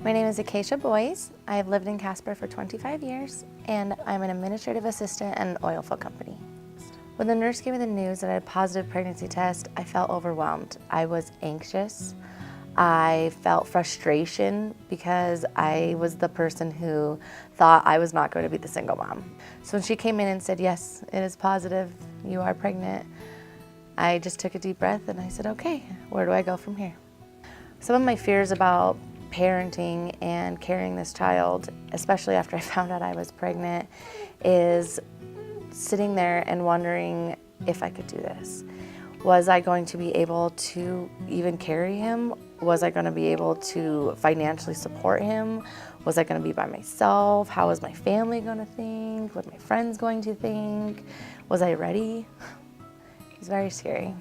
My name is Acacia Boyes. I have lived in Casper for 25 years, and I'm an administrative assistant at an oil field company. When the nurse gave me the news that I had a positive pregnancy test, I felt overwhelmed. I was anxious. I felt frustration because I was the person who thought I was not going to be the single mom. So when she came in and said, yes, it is positive, you are pregnant, I just took a deep breath and I said, okay, where do I go from here? Some of my fears about parenting and carrying this child, especially after I found out I was pregnant, is sitting there and wondering if I could do this. Was I going to be able to even carry him? Was I going to be able to financially support him? Was I going to be by myself? How was my family going to think? What were my friends going to think? Was I ready? It was very scary.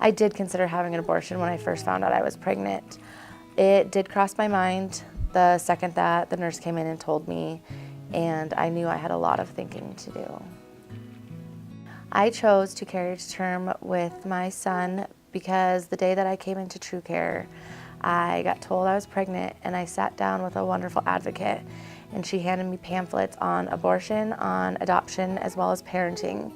I did consider having an abortion when I first found out I was pregnant. It did cross my mind the second that the nurse came in and told me, and I knew I had a lot of thinking to do. I chose to carry to term with my son because the day that I came into TrueCare, I got told I was pregnant, and I sat down with a wonderful advocate, and she handed me pamphlets on abortion, on adoption, as well as parenting.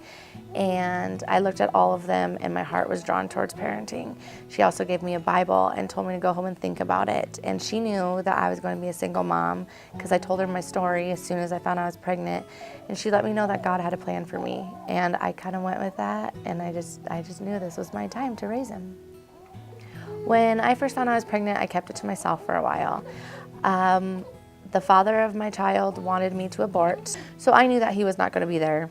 And I looked at all of them and my heart was drawn towards parenting. She also gave me a Bible and told me to go home and think about it. And she knew that I was going to be a single mom because I told her my story as soon as I found I was pregnant. And she let me know that God had a plan for me. And I kind of went with that, and I just knew this was my time to raise him. When I first found I was pregnant, I kept it to myself for a while. The father of my child wanted me to abort, so I knew that he was not going to be there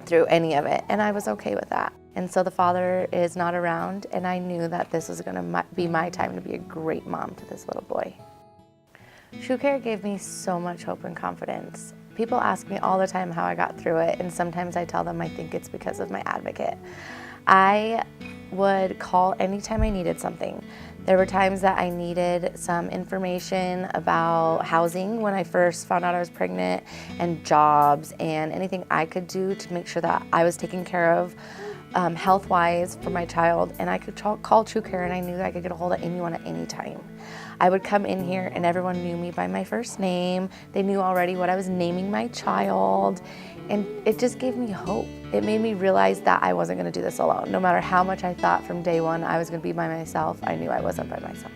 through any of it, and I was okay with that. And so the father is not around, and I knew that this was going to be my time to be a great mom to this little boy. TrueCare gave me so much hope and confidence. People ask me all the time how I got through it, and sometimes I tell them I think it's because of my advocate. I would call anytime I needed something. There were times that I needed some information about housing when I first found out I was pregnant, and jobs, and anything I could do to make sure that I was taken care of health-wise for my child. And I could call TrueCare, and I knew that I could get a hold of anyone at any time. I would come in here and everyone knew me by my first name. They knew already what I was naming my child, and it just gave me hope. It made me realize that I wasn't going to do this alone. No matter how much I thought from day one I was going to be by myself, I knew I wasn't by myself.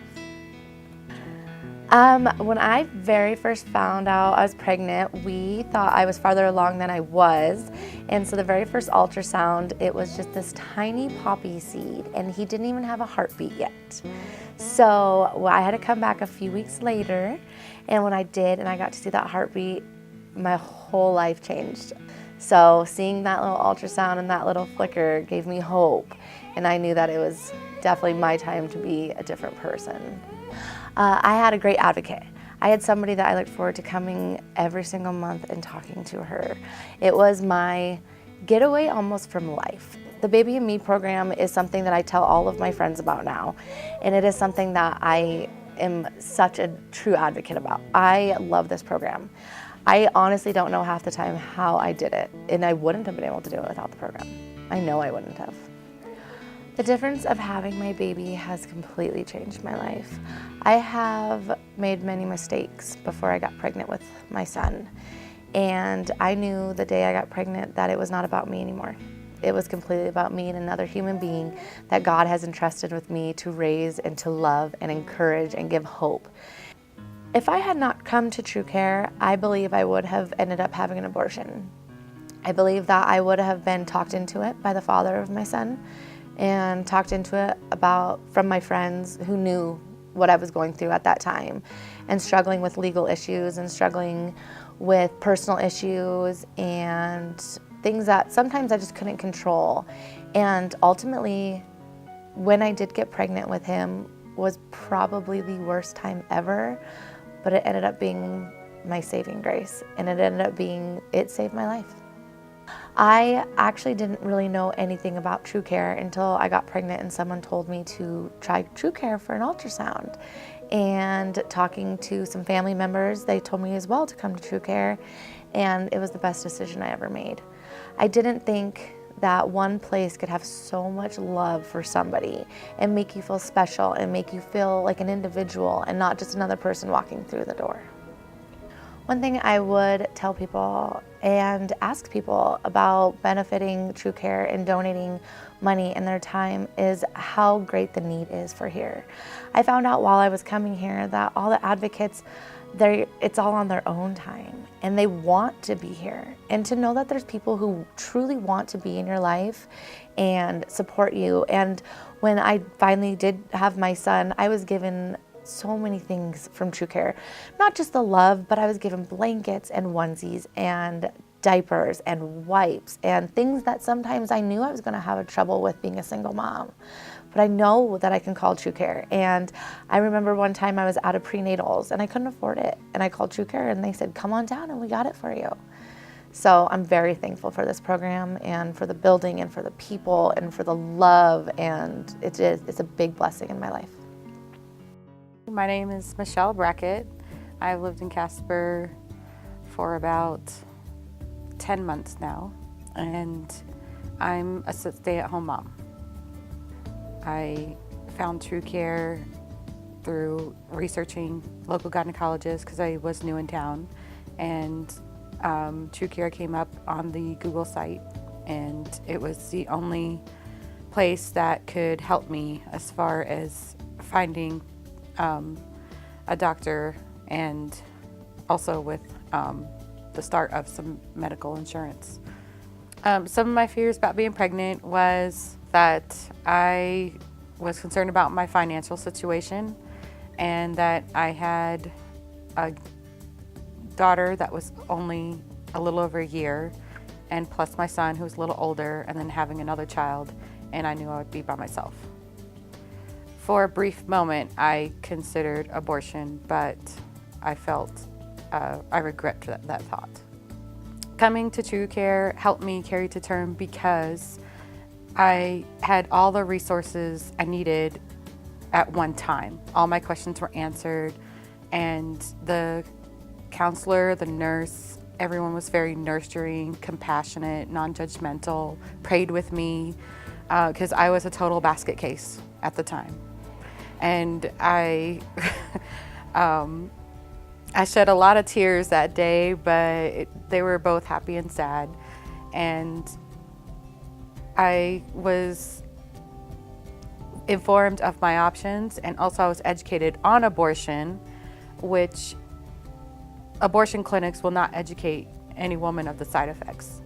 When I very first found out I was pregnant, we thought I was farther along than I was. And so the very first ultrasound, it was just this tiny poppy seed, and he didn't even have a heartbeat yet. So I had to come back a few weeks later, and when I did and I got to see that heartbeat, my whole life changed. So seeing that little ultrasound and that little flicker gave me hope, and I knew that it was definitely my time to be a different person. I had a great advocate. I had somebody that I looked forward to coming every single month and talking to her. It was my getaway almost from life. The Baby and Me program is something that I tell all of my friends about now, and it is something that I am such a true advocate about. I love this program. I honestly don't know half the time how I did it, and I wouldn't have been able to do it without the program. I know I wouldn't have. The difference of having my baby has completely changed my life. I have made many mistakes before I got pregnant with my son, and I knew the day I got pregnant that it was not about me anymore. It was completely about me and another human being that God has entrusted with me to raise and to love and encourage and give hope. If I had not come to TrueCare, I believe I would have ended up having an abortion. I believe that I would have been talked into it by the father of my son, and talked into it from my friends who knew what I was going through at that time, and struggling with legal issues and struggling with personal issues and things that sometimes I just couldn't control. And ultimately, when I did get pregnant with him was probably the worst time ever, but it ended up being my saving grace, and it saved my life. I actually didn't really know anything about TrueCare until I got pregnant and someone told me to try TrueCare for an ultrasound. And talking to some family members, they told me as well to come to TrueCare, and it was the best decision I ever made. I didn't think that one place could have so much love for somebody and make you feel special and make you feel like an individual and not just another person walking through the door. One thing I would tell people and ask people about benefiting TrueCare and donating money and their time is how great the need is for here. I found out while I was coming here that all the advocates, it's all on their own time and they want to be here. And to know that there's people who truly want to be in your life and support you. And when I finally did have my son, I was given so many things from TrueCare. Not just the love, but I was given blankets and onesies and diapers and wipes and things that sometimes I knew I was going to have trouble with being a single mom. But I know that I can call TrueCare. And I remember one time I was out of prenatals and I couldn't afford it. And I called TrueCare and they said, come on down and we got it for you. So I'm very thankful for this program and for the building and for the people and for the love. And it's a big blessing in my life. My name is Michelle Brackett. I've lived in Casper for about 10 months now, and I'm a stay-at-home mom. I found TrueCare through researching local gynecologists because I was new in town, and TrueCare came up on the Google site, and it was the only place that could help me as far as finding a doctor and also with the start of some medical insurance. Some of my fears about being pregnant was that I was concerned about my financial situation and that I had a daughter that was only a little over a year, and plus my son who was a little older, and then having another child, and I knew I would be by myself. For a brief moment, I considered abortion, but I felt I regret that thought. Coming to TrueCare helped me carry to term because I had all the resources I needed at one time. All my questions were answered, and the counselor, the nurse, everyone was very nurturing, compassionate, non-judgmental, prayed with me, because I was a total basket case at the time. And I shed a lot of tears that day, but they were both happy and sad. And I was informed of my options, and also I was educated on abortion, which abortion clinics will not educate any woman of the side effects.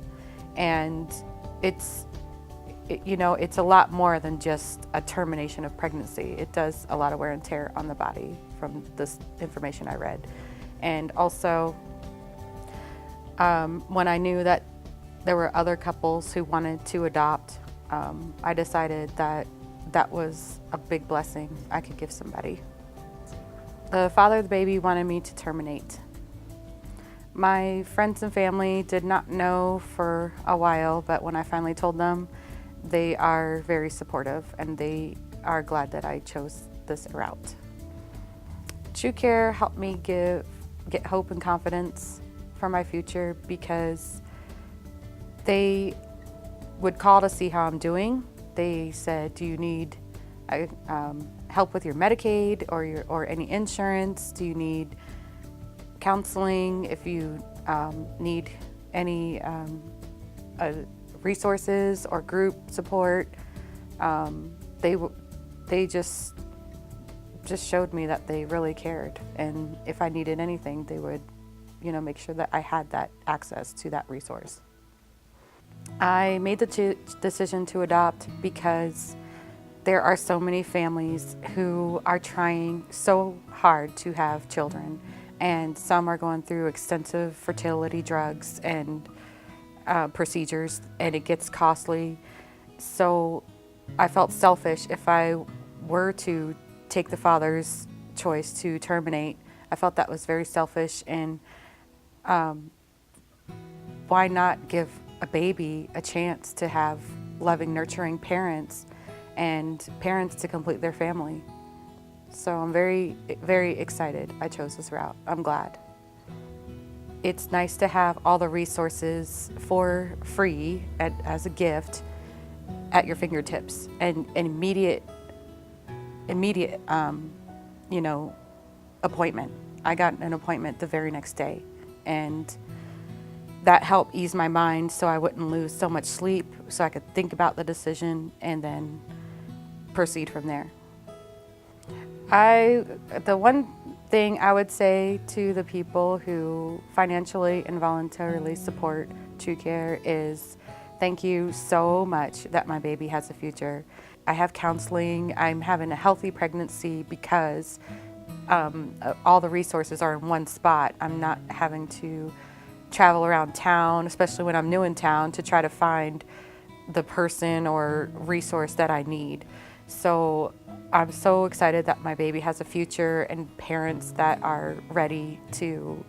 And it's a lot more than just a termination of pregnancy. It does a lot of wear and tear on the body from this information I read. And also, when I knew that there were other couples who wanted to adopt, I decided that that was a big blessing I could give somebody. The father of the baby wanted me to terminate. My friends and family did not know for a while, but when I finally told them, they are very supportive and they are glad that I chose this route. TrueCare helped me get hope and confidence for my future because they would call to see how I'm doing. They said, do you need help with your Medicaid or any insurance? Do you need counseling? If you need any resources or group support, they just showed me that they really cared, and if I needed anything, they would, make sure that I had that access to that resource. I made the decision to adopt because there are so many families who are trying so hard to have children, and some are going through extensive fertility drugs and procedures, and it gets costly. So I felt selfish if I were to take the father's choice to terminate. I felt that was very selfish, and why not give a baby a chance to have loving, nurturing parents and parents to complete their family? So I'm very, very excited I chose this route. I'm glad. it's nice to have all the resources for free as a gift at your fingertips, and an immediate appointment. I got an appointment the very next day, and that helped ease my mind so I wouldn't lose so much sleep, so I could think about the decision and then proceed from there. The one thing I would say to the people who financially and voluntarily support TrueCare is thank you so much that my baby has a future. I have counseling. I'm having a healthy pregnancy because all the resources are in one spot. I'm not having to travel around town, especially when I'm new in town, to try to find the person or resource that I need. So I'm so excited that my baby has a future and parents that are ready to,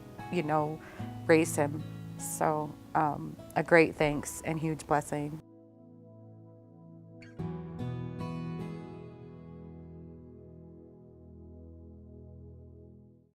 raise him. So a great thanks and huge blessing.